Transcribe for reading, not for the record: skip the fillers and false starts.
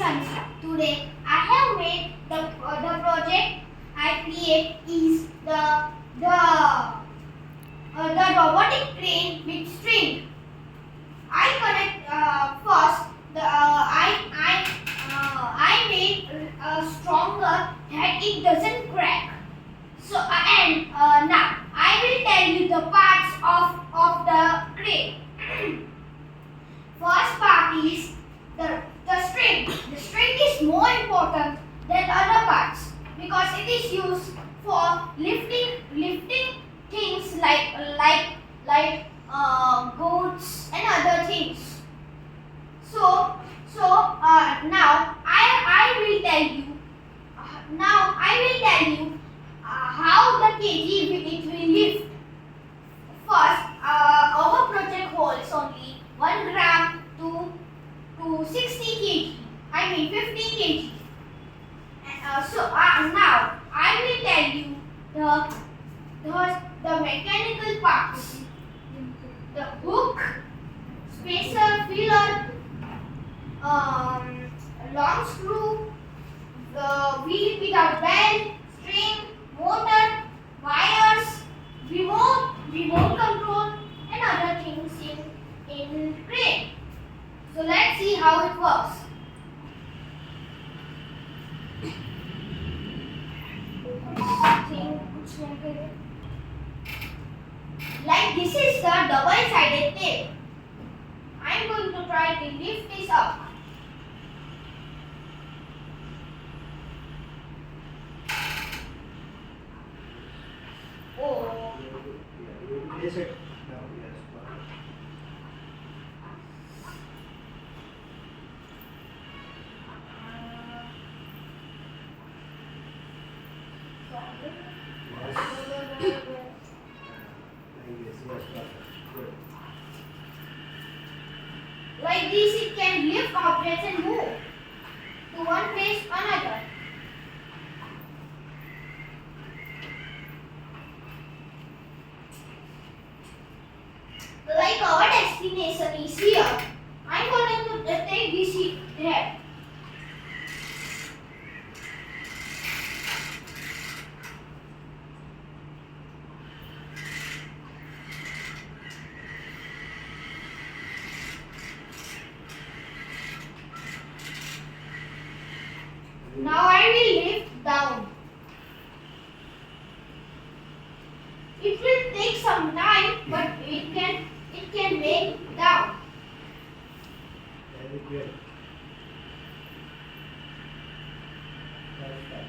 Ansh. Today I have made the project I create is the robotic crane with string. I connect first the I made stronger that it doesn't crack. So and now I will tell you the parts of the crane. First part is the string. The string is more important than other parts because it is used for lifting things like goats and other things. So now I will tell you how the kg it will lift. First, our project holds only 1 gram to 60 kg. I mean 50 kg. Now I will tell you the mechanical parts. The hook, spacer, filler, long screw, the wheel without bell, string, motor, wires, remote control, and other things in crane. So let's see how it works. Like this is the double-sided tape. I'm going to try to lift this up. Oh. Like this, it can lift objects and move to one place to another. Like our destination is here. I'm going to take this here. Now I will lift down. It will take some time, but it can make down. Very good. That's that.